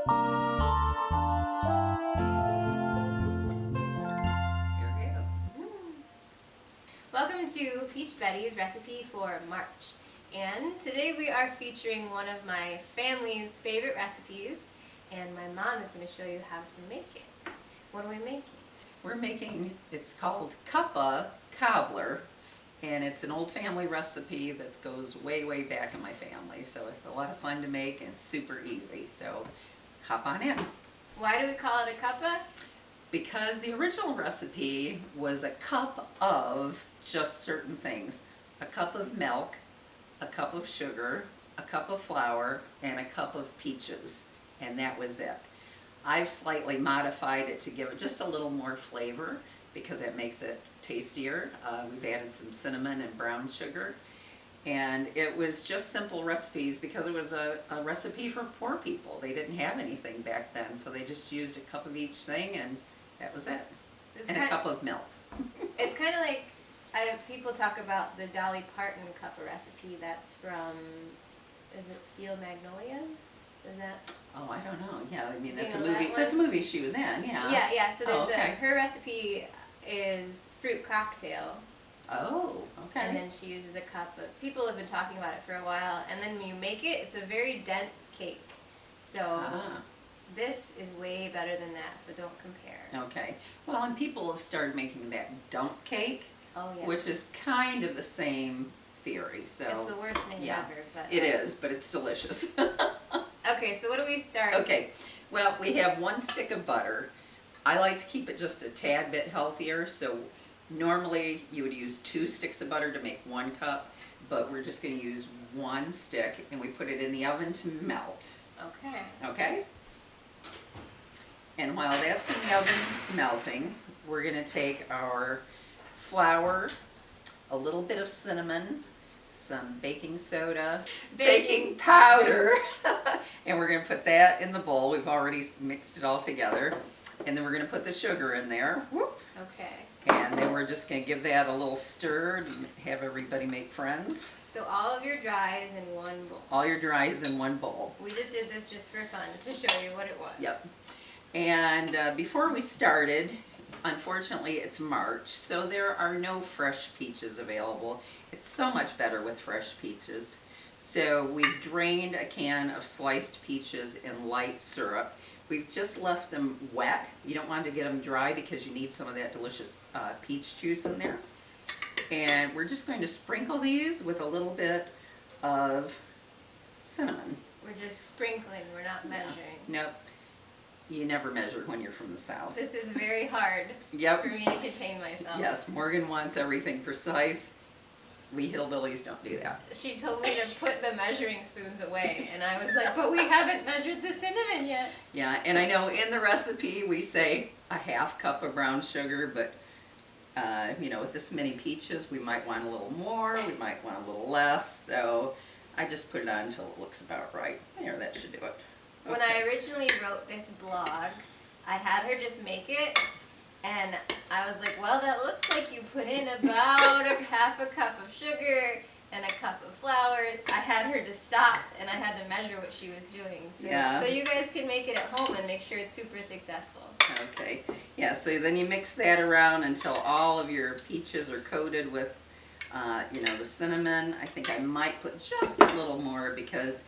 Welcome to Peach Betty's recipe for March, and today we are featuring one of my family's favorite recipes, and my mom is going to show you how to make it. What are we making? We're making, it's called Cobbler, and it's an old family recipe that goes way, way back in my family, so it's a lot of fun to make and super easy, so hop on in. Why do we call it a cuppa? Because the original recipe was a cup of just certain things. A cup of milk, a cup of sugar, a cup of flour, and a cup of peaches, and that was it. I've slightly modified it to give it just a little more flavor because it makes it tastier. We've added some cinnamon and brown sugar, and it was just simple recipes because it was a recipe for poor people. They didn't have anything back then, so they just used a cup of each thing, and that was it. And a cup of milk. It's kind of like people talk about the Dolly Parton cuppa recipe. That's from, is it Steel Magnolias? Is that? Oh, I don't know. Yeah, I mean that's a know movie. that That's a movie she was in. Yeah. Yeah. So there's okay. her recipe is fruit cocktail. Oh, okay. And then she uses a cup of, people have been talking about it for a while, and then when you make it, it's a very dense cake. So this is way better than that, so don't compare. Okay. Well, and people have started making that dunk cake, which is kind of the same theory. So it's the worst thing ever. But it is, but it's delicious. Okay, so what do we start? Okay. Well, we have 1 stick of butter. I like to keep it just a tad bit healthier, so normally you would use 2 sticks of butter to make 1 cup, but we're just going to use 1 stick, and we put it in the oven to melt. Okay. Okay? And while that's in the oven melting, we're going to take our flour, a little bit of cinnamon, some baking soda, baking powder, and we're going to put that in the bowl. We've already mixed it all together. And then we're going to put the sugar in there. Whoop. Okay. And then we're just going to give that a little stir and have everybody make friends. So all of your dries in one bowl. All your dries in one bowl. We just did this just for fun, to show you what it was. Yep. And before we started, unfortunately it's March, so there are no fresh peaches available. It's so much better with fresh peaches. So we've drained a can of sliced peaches in light syrup. We've just left them wet. You don't want to get them dry because you need some of that delicious peach juice in there. And we're just going to sprinkle these with a little bit of cinnamon. We're just sprinkling, we're not measuring. Nope. You never measure when you're from the South. This is very hard for me to contain myself. Yes, Morgan wants everything precise. We hillbillies don't do that. She told me to put the measuring spoons away, and I was like, but we haven't measured the cinnamon yet. Yeah, and I know in the recipe we say a 1/2 cup of brown sugar, but you know, with this many peaches, we might want a little more, we might want a little less, so I just put it on until it looks about right. There, that should do it. Okay. When I originally wrote this blog, I had her just make it, and I was like, well, that looks like you put in about a 1/2 cup of sugar and a cup of flour. I had her to stop, and I had to measure what she was doing. So you guys can make it at home and make sure it's super successful. Okay. Yeah, so then you mix that around until all of your peaches are coated with, you know, the cinnamon. I think I might put just a little more because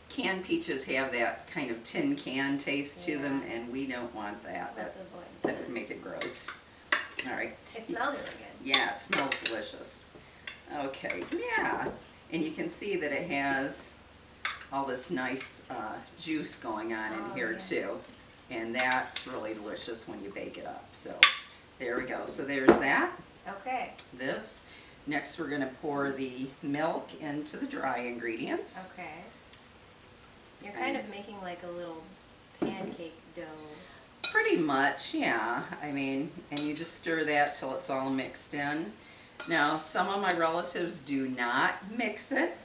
canned peaches have that kind of tin can taste to them, and we don't want that. Let's avoid that. That would make it gross. All right. It smells really good. Yeah, it smells delicious. Okay, yeah. And you can see that it has all this nice juice going on in here too. And that's really delicious when you bake it up. So there we go. So there's that. Okay. This. Next we're going to pour the milk into the dry ingredients. Okay. You're kind of making like a little pancake dough. Pretty much, yeah. I mean, and you just stir that till it's all mixed in. Now, some of my relatives do not mix it.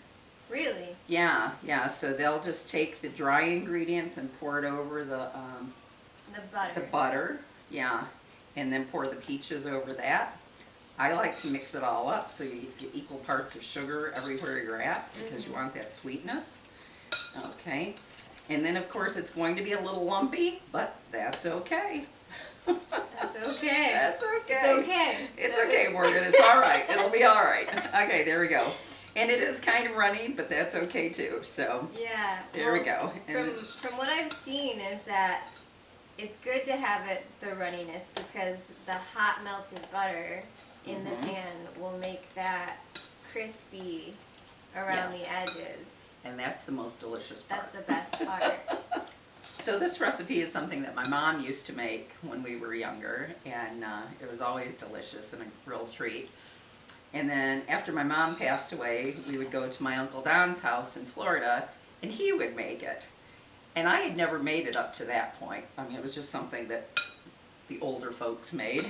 Really? Yeah, yeah. So they'll just take the dry ingredients and pour it over the butter. The butter, yeah, and then pour the peaches over that. I like to mix it all up so you get equal parts of sugar everywhere you're at because you want that sweetness. Okay, And then of course it's going to be a little lumpy, but that's okay. That's okay. That's okay. It's okay. It's okay, Morgan. It's all right. It'll be all right. Okay, there we go. And it is kind of runny, but that's okay too. So yeah. there we go. And From what I've seen is that it's good to have it the runniness because the hot melted butter in the pan will make that crispy around the edges. And that's the most delicious part. That's the best part. So this recipe is something that my mom used to make when we were younger, and it was always delicious and a real treat. And then after my mom passed away, we would go to my Uncle Don's house in Florida, and he would make it. And I had never made it up to that point. I mean, it was just something that the older folks made.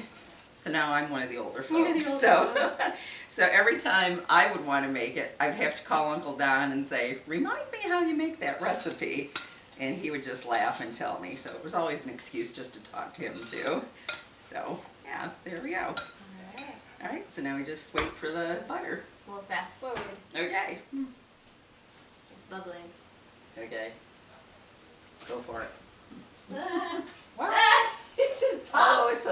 So now I'm one of the older folks. So every time I would want to make it, I'd have to call Uncle Don and say, remind me how you make that recipe. And he would just laugh and tell me. So it was always an excuse just to talk to him too. So yeah, there we go. Alright. Alright, so now we just wait for the butter. We'll fast forward. Okay. It's bubbling. Okay. Go for it. What? It's just Oh, it's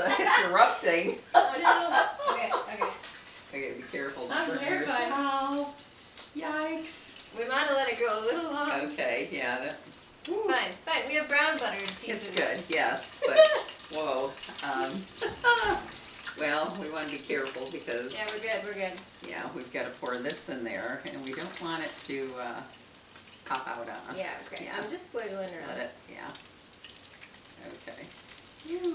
erupting. Oh no. Okay. Okay, be careful. I'm Burn terrified. yourself. Yikes. We might have let it go a little long. Okay, yeah. It's fine. It's fine. We have brown buttered pieces. It's good, yes, but whoa. Well, we want to be careful because Yeah, we're good. We're good. yeah, we've got to pour this in there, and we don't want it to pop out on us. Yeah. Okay. I'm just wiggling around. Let it. Yeah. Okay.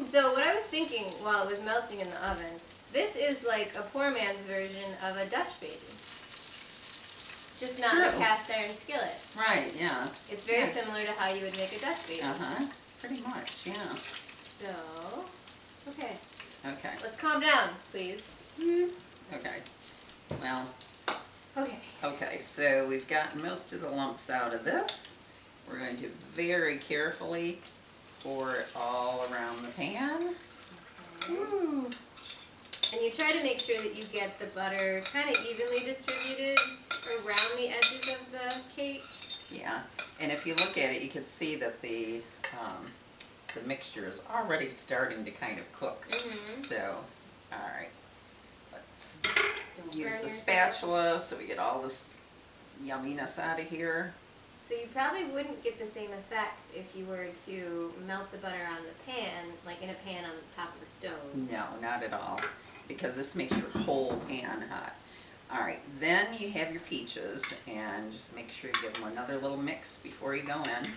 So what I was thinking while it was melting in the oven, this is like a poor man's version of a Dutch baby. Just not in a True. cast iron skillet. Right. Yeah. It's very Yeah. similar to how you would make a Dutch baby. Pretty much. Yeah. So, okay. Okay. Let's calm down, please. Okay. Well. Okay. Okay. So we've gotten most of the lumps out of this. We're going to very carefully pour it all around the pan. Ooh. And you try to make sure that you get the butter kind of evenly distributed around the edges of the cake. Yeah, and if you look at it, you can see that the mixture is already starting to kind of cook. So, all right, let's use the spatula so we get all this yumminess out of here. So you probably wouldn't get the same effect if you were to melt the butter on the pan, like in a pan on the top of the stove. No, not at all, because this makes your whole pan hot. All right, then you have your peaches, and just make sure you give them another little mix before you go in.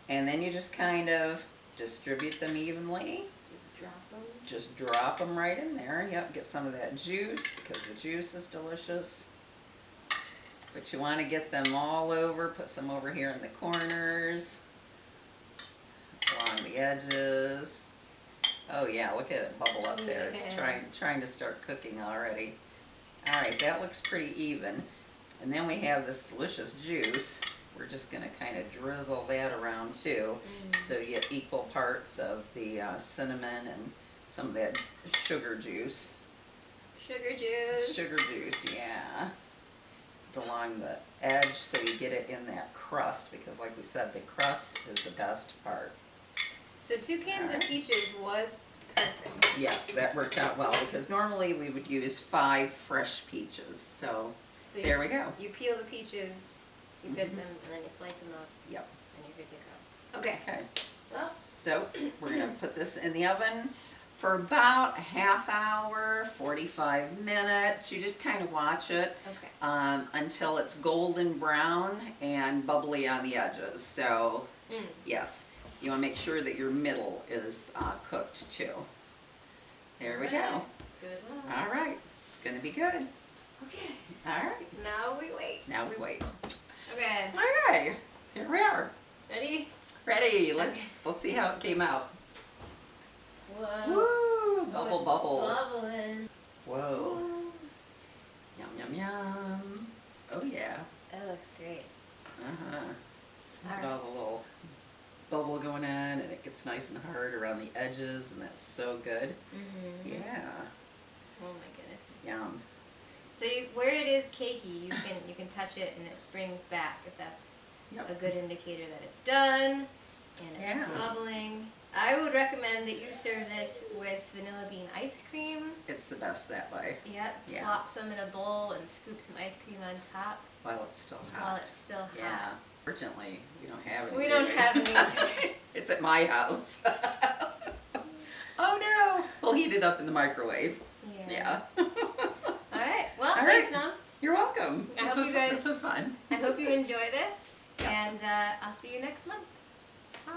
And then you just kind of distribute them evenly. Just drop them. Just drop them right in there. Yep, get some of that juice, because the juice is delicious. But you want to get them all over. Put some over here in the corners, along the edges. Oh yeah, look at it bubble up there. It's trying to start cooking already. All right, that looks pretty even. And then we have this delicious juice. We're just going to kind of drizzle that around too. So you get equal parts of the cinnamon and some of that sugar juice. Sugar juice. Sugar juice, yeah. Along the edge so you get it in that crust, because like we said, the crust is the best part. So 2 cans of peaches was perfect. Yes, that worked out well, because normally we would use 5 fresh peaches. So there we go. You peel the peaches, you bit them, and then you slice them up. Yep. And you're good to go. Okay. Okay. Well. So we're going to put this in the oven for about a half hour, 45 minutes. You just kind of watch it until it's golden brown and bubbly on the edges. So yes, you want to make sure that your middle is cooked too. There we go. Good luck. All right, it's going to be good. Okay. All right. Now we wait. Now we wait. Okay. Okay, here we are. Ready? Ready. Let's see how it came out. Whoa. Woo! Bubble, bubble. Bubbling. Whoa. Yum, yum, yum. Oh, yeah. That looks great. Uh-huh. Look at All all the little bubble going in, and it gets nice and hard around the edges, and that's so good. Yeah. Oh my goodness. Yum. So where it is cakey, you can touch it and it springs back if that's Yep. a good indicator that it's done and it's Yeah. bubbling. I would recommend that you serve this with vanilla bean ice cream. It's the best that way, Yep, Yeah. plop some in a bowl and scoop some ice cream on top while it's still hot. while it's still hot. Yeah. Fortunately, we don't have any. We do don't have any. It's at my house. Oh no! We'll heat it up in the microwave. Yeah. Yeah. Alright, well, All thanks, right. Mom. You're welcome. I This hope was you guys- this was fun. I hope you enjoy this, Yeah. and I'll see you next month. Bye.